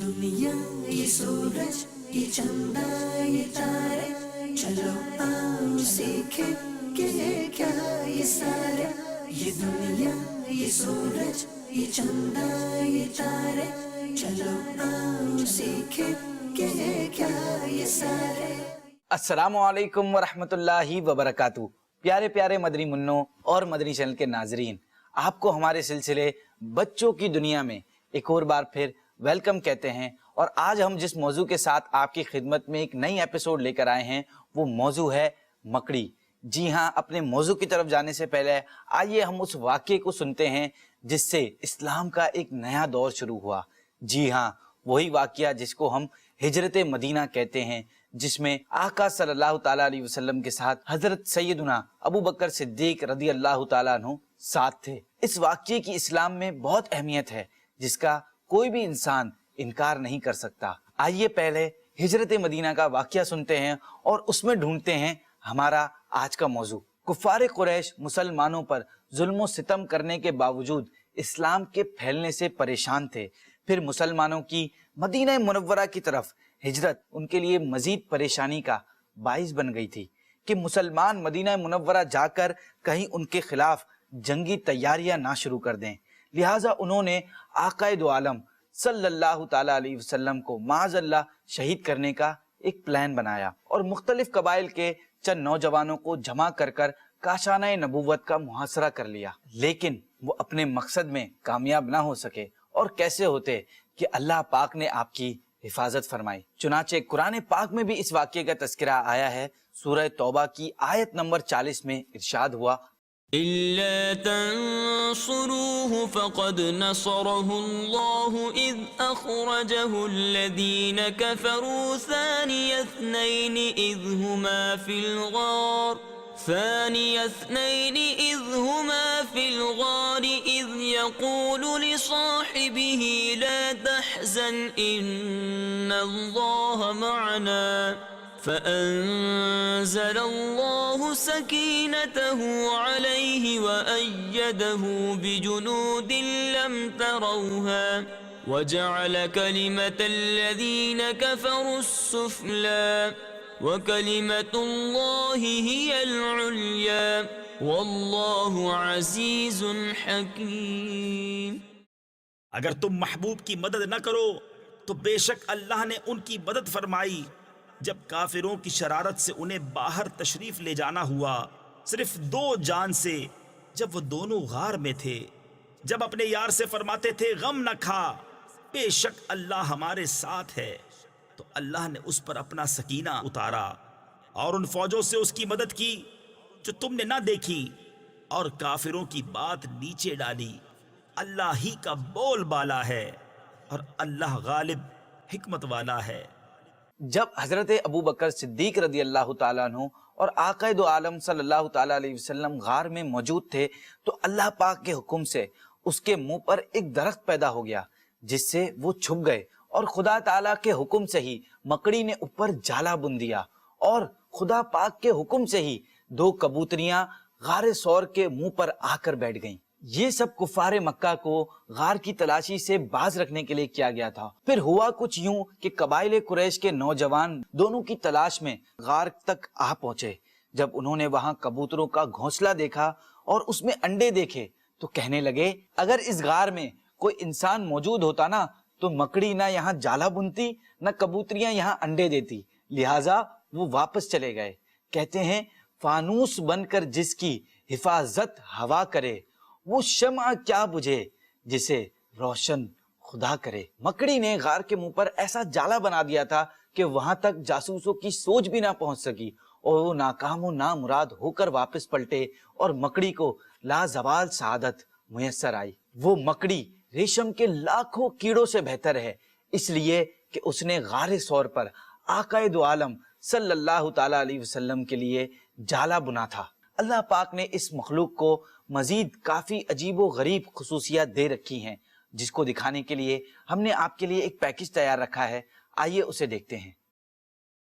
دنیا یہ سورج یہ چندہ یہ تارے، چلو آؤ سیکھیں کہ ہے کیا یہ سارے. یہ دنیا یہ سورج یہ چندہ یہ تارے، چلو آؤ سیکھیں کہ ہے کیا یہ سارے. السلام علیکم ورحمۃ اللہ وبرکاتہ. پیارے پیارے مدنی منوں اور مدنی چینل کے ناظرین، آپ کو ہمارے سلسلے بچوں کی دنیا میں ایک اور بار پھر ویلکم کہتے ہیں. اور آج ہم جس موضوع کے ساتھ آپ کی خدمت میں ایک نئی ایپیسوڈ لے کر آئے ہیں وہ موضوع ہے مکڑی. جی ہاں، اپنے موضوع کی طرف جانے سے پہلے آئیے ہم اس واقعے کو سنتے ہیں جس سے اسلام کا ایک نیا دور شروع ہوا. جی ہاں، وہی واقعہ جس کو ہم ہجرت مدینہ کہتے ہیں، جس میں آقا صلی اللہ تعالیٰ علیہ وسلم کے ساتھ حضرت سیدنا ابو بکر صدیق رضی اللہ تعالیٰ عنہ ساتھ تھے. اس واقعے کی اسلام میں بہت اہمیت ہے جس کا کوئی بھی انسان انکار نہیں کر سکتا. آئیے پہلے ہجرت مدینہ کا واقعہ سنتے ہیں اور اس میں ڈھونڈتے ہیں ہمارا آج کا موضوع. کفار قریش مسلمانوں پر ظلم و ستم کرنے کے باوجود اسلام کے پھیلنے سے پریشان تھے. پھر مسلمانوں کی مدینہ منورہ کی طرف ہجرت ان کے لیے مزید پریشانی کا باعث بن گئی تھی کہ مسلمان مدینہ منورہ جا کر کہیں ان کے خلاف جنگی تیاریاں نہ شروع کر دیں. لہٰذا انہوں نے آقا دو عالم صلی اللہ تعالیٰ علیہ وسلم کو معاذ اللہ شہید کرنے کا ایک پلان بنایا اور مختلف قبائل کے چند نوجوانوں کو جمع کر کر کاشانہ نبوت کا محاصرہ کر لیا. لیکن وہ اپنے مقصد میں کامیاب نہ ہو سکے. اور کیسے ہوتے کہ اللہ پاک نے آپ کی حفاظت فرمائی. چنانچہ قرآن پاک میں بھی اس واقعے کا تذکرہ آیا ہے. سورہ توبہ کی آیت نمبر 40 میں ارشاد ہوا، إِلَّا تَنصُرُوهُ فَقَدْ نَصَرَهُ اللَّهُ إِذْ أَخْرَجَهُ الَّذِينَ كَفَرُوا ثَانِيَ اثْنَيْنِ إِذْ هُمَا فِي الْغَارِ إِذْ يَقُولُ لِصَاحِبِهِ لَا تَحْزَنْ إِنَّ اللَّهَ مَعَنَا فَأَنزَلَ اللَّهُ سَكِينَتَهُ عَلَيْهِ وَأَيَّدَهُ بِجُنُودٍ لَّمْ تَرَوْهَا وَجَعَلَ كَلِمَةَ الَّذِينَ كَفَرُوا السُّفْلَىٰ وَكَلِمَةُ اللَّهِ هِيَ الْعُلْيَا وَاللَّهُ عَزِيزٌ حَكِيمٌ. اگر تم محبوب کی مدد نہ کرو تو بے شک اللہ نے ان کی مدد فرمائی جب کافروں کی شرارت سے انہیں باہر تشریف لے جانا ہوا، صرف 2 جان سے، جب وہ دونوں غار میں تھے. جب اپنے یار سے فرماتے تھے غم نہ کھا، بے شک اللہ ہمارے ساتھ ہے، تو اللہ نے اس پر اپنا سکینہ اتارا اور ان فوجوں سے اس کی مدد کی جو تم نے نہ دیکھی، اور کافروں کی بات نیچے ڈالی. اللہ ہی کا بول بالا ہے اور اللہ غالب حکمت والا ہے. جب حضرت ابو بکر صدیق رضی اللہ تعالیٰ عنہ اور آقا دو عالم صلی اللہ تعالیٰ علیہ وسلم غار میں موجود تھے تو اللہ پاک کے حکم سے اس کے منہ پر ایک درخت پیدا ہو گیا جس سے وہ چھپ گئے. اور خدا تعالیٰ کے حکم سے ہی مکڑی نے اوپر جالا بن دیا اور خدا پاک کے حکم سے ہی 2 کبوتریاں غار سور کے منہ پر آ کر بیٹھ گئیں. یہ سب کفار مکہ کو غار کی تلاشی سے باز رکھنے کے لیے کیا گیا تھا. پھر ہوا کچھ یوں کہ قبائل قریش کے نوجوان دونوں کی تلاش میں غار تک آ پہنچے. جب انہوں نے وہاں کبوتروں کا گھونسلہ دیکھا اور اس میں انڈے دیکھے تو کہنے لگے اگر اس غار میں کوئی انسان موجود ہوتا نا تو مکڑی نہ یہاں جالا بنتی نہ کبوتریاں یہاں انڈے دیتی. لہٰذا وہ واپس چلے گئے. کہتے ہیں فانوس بن کر جس کی حفاظت ہوا کرے وہ شمع کیا بجھے جسے روشن خدا کرے. مکڑی نے غار کے منہ پر ایسا جالا بنا دیا تھا کہ وہاں تک جاسوسوں کی سوچ بھی نہ پہنچ سکی اور وہ ناکام و نامراد ہو کر واپس پلٹے اور مکڑی کو لازوال سعادت میسر آئی. وہ مکڑی ریشم کے لاکھوں کیڑوں سے بہتر ہے، اس لیے کہ اس نے غار سور پر آقا دو عالم صلی اللہ تعالیٰ علیہ وسلم کے لیے جالا بنا تھا. اللہ پاک نے اس مخلوق کو مزید کافی عجیب و غریب خصوصیات دے رکھی ہیں جس کو دکھانے کے لیے ہم نے آپ کے لیے ایک پیکج تیار رکھا ہے. آئیے اسے دیکھتے ہیں.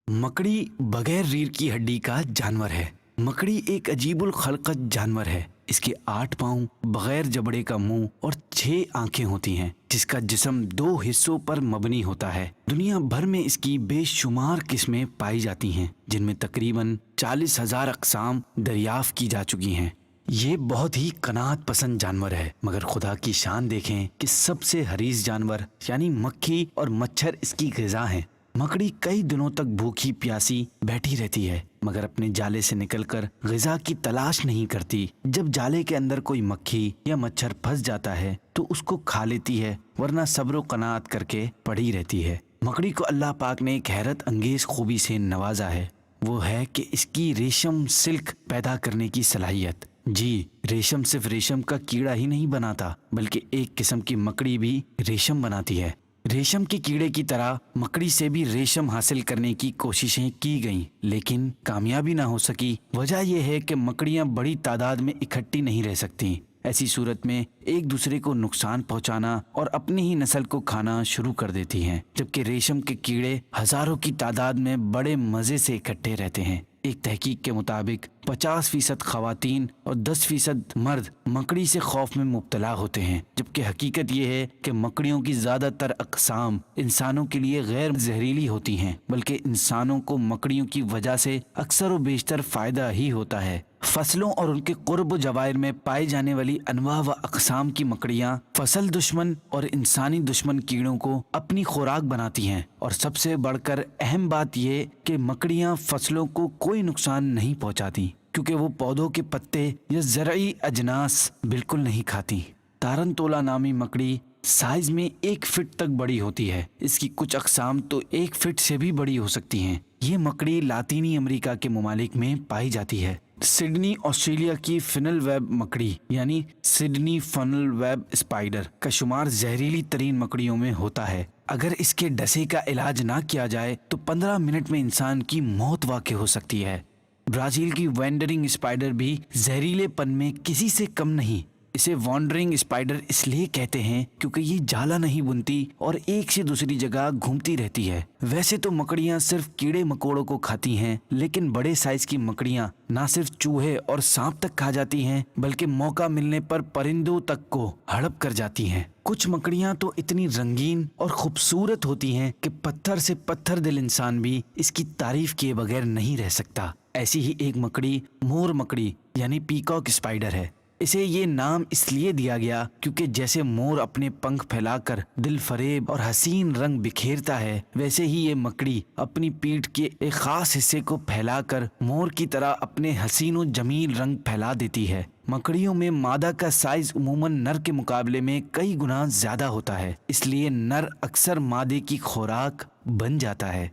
مکڑی بغیر ریڑھ کی ہڈی کا جانور ہے. مکڑی ایک عجیب الخلقت جانور ہے. اس کے 8 پاؤں، بغیر جبڑے کا منہ اور 6 آنکھیں ہوتی ہیں، جس کا جسم 2 حصوں پر مبنی ہوتا ہے. دنیا بھر میں اس کی بے شمار قسمیں پائی جاتی ہیں، جن میں تقریباً 40,000 اقسام دریافت کی جا چکی ہیں. یہ بہت ہی قناعت پسند جانور ہے، مگر خدا کی شان دیکھیں کہ سب سے حریص جانور یعنی مکھی اور مچھر اس کی غذا ہیں. مکڑی کئی دنوں تک بھوکی پیاسی بیٹھی رہتی ہے، مگر اپنے جالے سے نکل کر غذا کی تلاش نہیں کرتی. جب جالے کے اندر کوئی مکھی یا مچھر پھنس جاتا ہے تو اس کو کھا لیتی ہے، ورنہ صبر و قناعت کر کے پڑی رہتی ہے. مکڑی کو اللہ پاک نے ایک حیرت انگیز خوبی سے نوازا ہے، وہ ہے کہ اس کی ریشم سلک پیدا کرنے کی صلاحیت. جی، ریشم صرف ریشم کا کیڑا ہی نہیں بناتا، بلکہ ایک قسم کی مکڑی بھی ریشم بناتی ہے. ریشم کے کیڑے کی طرح مکڑی سے بھی ریشم حاصل کرنے کی کوششیں کی گئیں، لیکن کامیابی نہ ہو سکی. وجہ یہ ہے کہ مکڑیاں بڑی تعداد میں اکٹھی نہیں رہ سکتی. ایسی صورت میں ایک دوسرے کو نقصان پہنچانا اور اپنی ہی نسل کو کھانا شروع کر دیتی ہیں، جبکہ ریشم کے کیڑے ہزاروں کی تعداد میں بڑے مزے سے اکٹھے رہتے ہیں. ایک تحقیق کے مطابق 50% خواتین اور 10% مرد مکڑی سے خوف میں مبتلا ہوتے ہیں، جبکہ حقیقت یہ ہے کہ مکڑیوں کی زیادہ تر اقسام انسانوں کے لیے غیر زہریلی ہوتی ہیں، بلکہ انسانوں کو مکڑیوں کی وجہ سے اکثر و بیشتر فائدہ ہی ہوتا ہے. فصلوں اور ان کے قرب و جوائر میں پائی جانے والی انواع و اقسام کی مکڑیاں فصل دشمن اور انسانی دشمن کیڑوں کو اپنی خوراک بناتی ہیں، اور سب سے بڑھ کر اہم بات یہ کہ مکڑیاں فصلوں کو کوئی نقصان نہیں پہنچاتی، کیونکہ وہ پودوں کے پتے یا زرعی اجناس بالکل نہیں کھاتی. تارنتولا نامی مکڑی سائز میں 1 فٹ تک بڑی ہوتی ہے. اس کی کچھ اقسام تو 1 فٹ سے بھی بڑی ہو سکتی ہیں. یہ مکڑی لاطینی امریکہ کے ممالک میں پائی جاتی ہے. سڈنی آسٹریلیا کی فنل ویب مکڑی یعنی سڈنی فنل ویب اسپائڈر کا شمار زہریلی ترین مکڑیوں میں ہوتا ہے. اگر اس کے ڈسے کا علاج نہ کیا جائے تو 15 منٹ میں انسان کی موت واقع ہو سکتی ہے. برازیل کی وینڈرنگ اسپائڈر بھی زہریلے پن میں کسی سے کم نہیں. اسے وانڈرنگ اسپائڈر اس لیے کہتے ہیں کیونکہ یہ جالا نہیں بنتی اور ایک سے دوسری جگہ گھومتی رہتی ہے. ویسے تو مکڑیاں صرف کیڑے مکوڑوں کو کھاتی ہیں، لیکن بڑے سائز کی مکڑیاں نہ صرف چوہے اور سانپ تک کھا جاتی ہیں، بلکہ موقع ملنے پر پرندوں تک کو ہڑپ کر جاتی ہیں. کچھ مکڑیاں تو اتنی رنگین اور خوبصورت ہوتی ہیں کہ پتھر سے پتھر دل انسان بھی اس کی تعریف کیے بغیر نہیں رہ سکتا. ایسی ہی ایک مکڑی مور مکڑی یعنی پیکاک اسپائڈر ہے. اسے یہ نام اس لیے دیا گیا کیونکہ جیسے مور اپنے پنکھ پھیلا کر دل فریب اور حسین رنگ بکھیرتا ہے، ویسے ہی یہ مکڑی اپنی پیٹھ کے ایک خاص حصے کو پھیلا کر مور کی طرح اپنے حسین و جمیل رنگ پھیلا دیتی ہے. مکڑیوں میں مادہ کا سائز عموماً نر کے مقابلے میں کئی گنا زیادہ ہوتا ہے، اس لیے نر اکثر مادے کی خوراک بن جاتا ہے.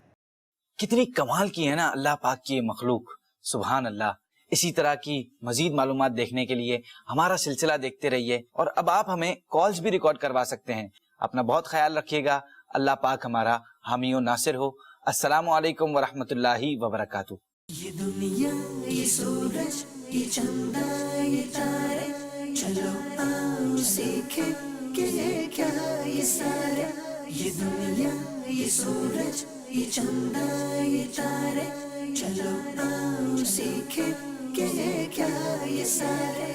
کتنی کمال کی ہے نا اللہ پاک کی یہ مخلوق، سبحان اللہ. اسی طرح کی مزید معلومات دیکھنے کے لیے ہمارا سلسلہ دیکھتے رہیے، اور اب آپ ہمیں کالز بھی ریکارڈ کروا سکتے ہیں. اپنا بہت خیال رکھیے گا. اللہ پاک ہمارا حامی و ناصر ہو. السلام علیکم ورحمۃ اللہ وبرکاتہ. یہ دنیا، یہ سورج، یہ چندہ، یہ تارے، چلو آؤ سیکھیں کہ یہ کیا یہ سارے. یہ دنیا، یہ سورج، یہ چندہ، یہ تارے، چلو آؤ سیکھیں کہ یہ کیا یہ سارے.